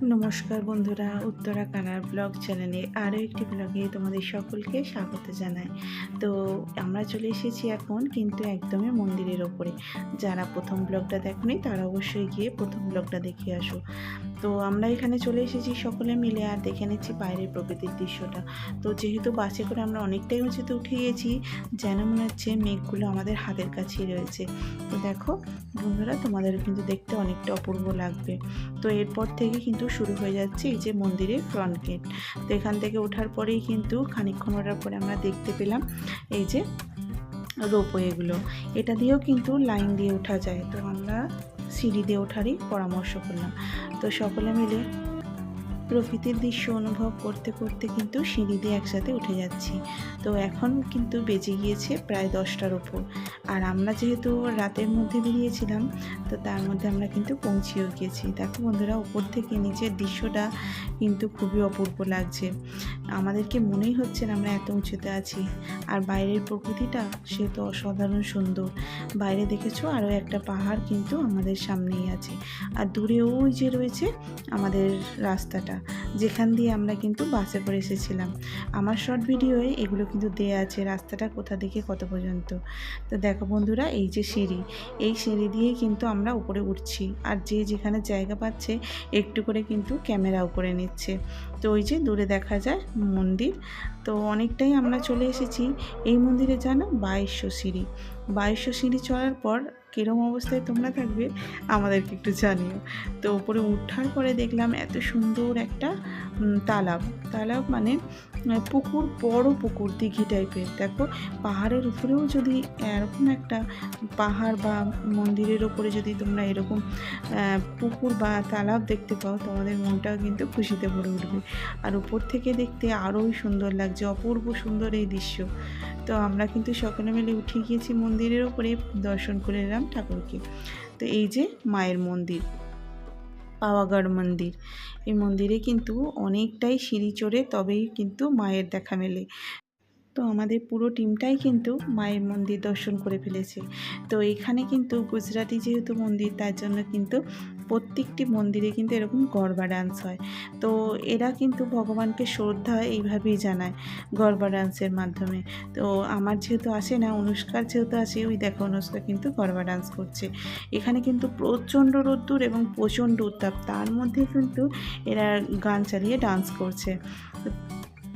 নমস্কার বন্ধুরা, উত্তরা কানাড় ব্লগ চ্যানেলে আরও একটি ব্লগে তোমাদের সকলকে স্বাগত জানাই। তো আমরা চলে এসেছি এখন কিন্তু একদমই মন্দিরের ওপরে। যারা প্রথম ব্লগটা দেখোনি তারা অবশ্যই গিয়ে প্রথম ব্লগটা দেখে আসো। তো আমরা এখানে চলে এসেছি সকলে মিলে, আর দেখে নিচ্ছি বাইরের প্রকৃতির দৃশ্যটা। তো যেহেতু বাসে করে আমরা অনেকটাই উঁচুতে উঠে গিয়েছি, যেন মনে হচ্ছে মেঘগুলো আমাদের হাতের কাছেই রয়েছে। তো দেখো বন্ধুরা, তোমাদের কিন্তু দেখতে অনেকটা অপূর্ব লাগবে। তো এরপর থেকে কিন্তু শুরু হয়ে যাচ্ছে এই যে মন্দিরের ফ্রন্ট গেট। তো এখান থেকে ওঠার পরেই কিন্তু খানিকক্ষণ ওঠার পরে আমরা দেখতে পেলাম এই যে রোপওয়েগুলো। এটা দিয়েও কিন্তু লাইন দিয়ে ওঠা যায়। তো আমরা সিঁড়ি দিয়ে ওঠারই পরামর্শ করলাম। তো সকলে মিলে প্রকৃতির দৃশ্য অনুভব করতে করতে কিন্তু সিঁড়ি দিয়ে একসাথে উঠে যাচ্ছি। তো এখন কিন্তু বেজে গিয়েছে প্রায় 10টার ওপর। আর আমরা যেহেতু রাতের মধ্যে বেরিয়েছিলাম, তো তার মধ্যে আমরা কিন্তু পৌঁছেও গিয়েছি। দেখো বন্ধুরা, উপর থেকে নিচের দৃশ্যটা কিন্তু খুবই অপূর্ব লাগছে। আমাদেরকে মনেই হচ্ছে না আমরা এত উঁচুতে আছি। আর বাইরের প্রকৃতিটা সে তো অসাধারণ সুন্দর। বাইরে দেখেছো আরও একটা পাহাড় কিন্তু আমাদের সামনেই আছে। আর দূরে ওই যে রয়েছে আমাদের রাস্তাটা, যেখান দিয়ে আমরা কিন্তু বাসে করে এসেছিলাম। আমার শর্ট ভিডিওয়ে এগুলো কিন্তু দেয়া আছে, রাস্তাটা কোথা থেকে কত পর্যন্ত। তো দেখো বন্ধুরা, এই যে সিঁড়ি, এই সিঁড়ি দিয়েই কিন্তু আমরা উপরে উঠছি। আর যে যেখানে জায়গা পাচ্ছে একটু করে কিন্তু ক্যামেরাও করে নিচ্ছে। তো ওই যে দূরে দেখা যায় মন্দির। তো অনেকটাই আমরা চলে এসেছি। এই মন্দিরে জানো 2200 সিঁড়ি। 2200 সিঁড়ি চড়ার পর কীরকম অবস্থায় তোমরা থাকবে আমাদেরকে একটু জানিও। তো উপরে ওঠার পরে দেখলাম এত সুন্দর একটা তালাব মানে পুকুর, বড় পুকুর, দিঘি টাইপের। দেখো পাহাড়ের উপরেও যদি এরকম একটা পাহাড় বা মন্দিরের ওপরে যদি তোমরা এরকম পুকুর বা তালাব দেখতে পাও, তোমাদের মনটাও কিন্তু খুশিতে ভরে উঠবে। আর উপর থেকে দেখতে আরোই সুন্দর লাগছে, অপূর্ব সুন্দর এই দৃশ্য। তো আমরা কিন্তু সকলে মিলে উঠে গিয়েছি মন্দিরের ওপরে, দর্শন করে এলাম ঠাকুরকে। তো এই যে মায়ের মন্দির, পাওয়াগড় মন্দির। এই মন্দিরে কিন্তু অনেকটাই সিঁড়ি চড়ে তবেই কিন্তু মায়ের দেখা মেলে। তো আমাদের পুরো টিমটাই কিন্তু মায়ের মন্দির দর্শন করে ফেলেছে। তো এখানে কিন্তু গুজরাটি যেহেতু মন্দির, তার জন্য কিন্তু প্রত্যেকটি মন্দিরে কিন্তু এরকম গরবা ডান্স হয়। তো এরা কিন্তু ভগবানকে শ্রদ্ধা এইভাবেই জানায় গরবা ডান্সের মাধ্যমে। তো আমার যেহেতু আসে না, অনুষ্কার যেহেতু আসে, ওই দেখো অনুষ্কা কিন্তু গরবা ডান্স করছে। এখানে কিন্তু প্রচণ্ড রোদ্দুর এবং প্রচণ্ড উত্তাপ, তার মধ্যে কিন্তু এরা গান চালিয়ে ডান্স করছে।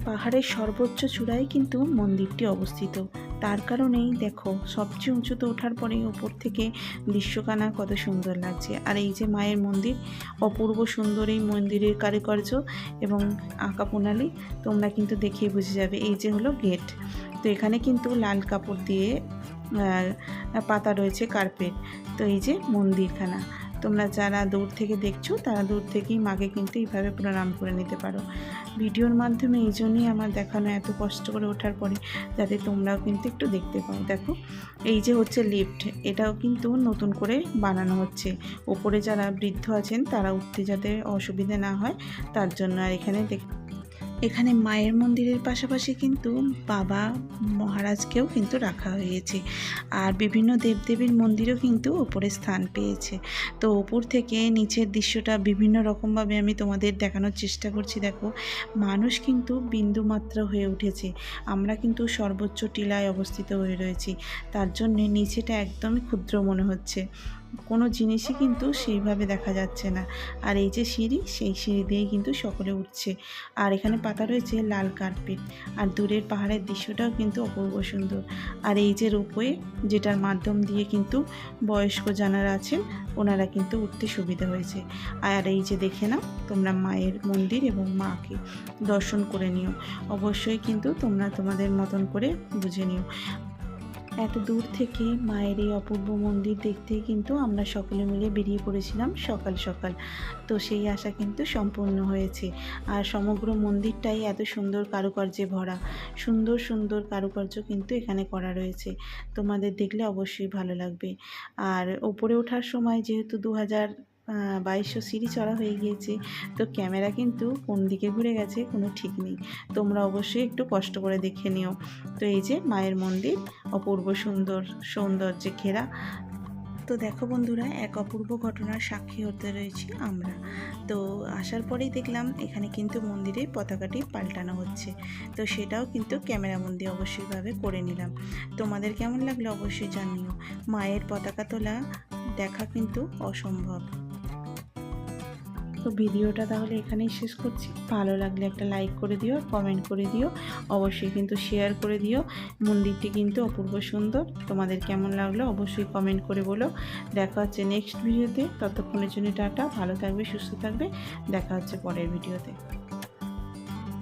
পাহাড়ের সর্বোচ্চ চূড়ায় কিন্তু মন্দিরটি অবস্থিত। তার কারণেই দেখো সবচেয়ে উঁচুতে ওঠার পরে উপর থেকে দৃশ্যখানা কত সুন্দর লাগছে। আর এই যে মায়ের মন্দির, অপূর্ব সুন্দর এই মন্দিরের কারুকার্য এবং আঁকা প্রণালী তোমরা কিন্তু দেখেই বুঝে যাবে। এই যে হলো গেট। তো এখানে কিন্তু লাল কাপড় দিয়ে পাতা রয়েছে, কার্পেট। তো এই যে মন্দিরখানা, তোমরা যারা দূর থেকে দেখছো তারা দূর থেকেই মাকে কিন্তু এইভাবে প্রণাম করে নিতে পারো। ভিডিওর মাধ্যমে এই জন্যই আমার দেখানো, এত কষ্ট করে ওঠার পরে যাতে তোমরাও কিন্তু একটু দেখতে পাও। দেখো এই যে হচ্ছে লিফট, এটাও কিন্তু নতুন করে বানানো হচ্ছে। ওপরে যারা বৃদ্ধ আছেন তারা উঠতে যাতে অসুবিধা না হয় তার জন্য। আর এখানে মায়ের মন্দিরের পাশাপাশি কিন্তু বাবা মহারাজকেও কিন্তু রাখা হয়েছে। আর বিভিন্ন দেবদেবীর মন্দিরও কিন্তু ওপরে স্থান পেয়েছে। তো ওপর থেকে নিচের দৃশ্যটা বিভিন্ন রকমভাবে আমি তোমাদের দেখানোর চেষ্টা করছি। দেখো মানুষ কিন্তু বিন্দুমাত্র হয়ে উঠেছে, আমরা কিন্তু সর্বোচ্চ টিলায় অবস্থিত হয়ে রয়েছি। তার জন্যে নিচেটা একদমই ক্ষুদ্র মনে হচ্ছে, কোনো জিনিসই কিন্তু সেইভাবে দেখা যাচ্ছে না। আর এই যে সিঁড়ি, সেই সিঁড়ি দিয়েই কিন্তু সকলে উঠছে। আর এখানে পাতা রয়েছে লাল কার্পেট। আর দূরের পাহাড়ের দৃশ্যটাও কিন্তু অপূর্ব সুন্দর। আর এই যে রোপওয়ে, যেটার মাধ্যম দিয়ে কিন্তু বয়স্ক যারা আছেন ওনারা কিন্তু উঠতে সুবিধা হয়েছে। আর এই যে দেখে নাও তোমরা মায়ের মন্দির এবং মাকে দর্শন করে নিও। অবশ্যই কিন্তু তোমরা তোমাদের মতন করে বুঝে নিও। এত দূর থেকে মায়ের এই অপূর্ব মন্দির দেখতেই কিন্তু আমরা সকলে মিলে বেরিয়ে পড়েছিলাম সকাল সকাল। তো সেই আশা কিন্তু সম্পূর্ণ হয়েছে। আর সমগ্র মন্দিরটাই এত সুন্দর কারুকার্যে ভরা, সুন্দর সুন্দর কারুকার্য কিন্তু এখানে করা রয়েছে। তোমাদের দেখলে অবশ্যই ভালো লাগবে। আর ওপরে ওঠার সময় যেহেতু 2200 সিঁড়ি চড়া হয়ে গিয়েছে, তো ক্যামেরা কিন্তু কোন দিকে ঘুরে গেছে কোনো ঠিক নেই। তোমরা অবশ্যই একটু কষ্ট করে দেখে নিও। তো এই যে মায়ের মন্দির, অপূর্ব সুন্দর সৌন্দর্যে ঘেরা। তো দেখো বন্ধুরা, এক অপূর্ব ঘটনার সাক্ষী হতে রয়েছি আমরা। তো আসার পরেই দেখলাম এখানে কিন্তু মন্দিরে পতাকাটি পাল্টানো হচ্ছে। তো সেটাও কিন্তু ক্যামেরাবন্দি অবশ্যইভাবে করে নিলাম। তোমাদের কেমন লাগলো অবশ্যই জানিও। মায়ের পতাকা তোলা দেখা কিন্তু অসম্ভব। তো ভিডিওটা তাহলে এখানেই শেষ করছি। ভালো লাগলে একটা লাইক করে দিও, কমেন্ট করে দিও, অবশ্যই কিন্তু শেয়ার করে দিও। মন্দিরটি কিন্তু অপূর্ব সুন্দর। তোমাদের কেমন লাগলো অবশ্যই কমেন্ট করে বলো। দেখা হচ্ছে নেক্সট ভিডিওতে। ততক্ষণের জন্য টাটা। ভালো থাকবে, সুস্থ থাকবে। দেখা হচ্ছে পরের ভিডিওতে।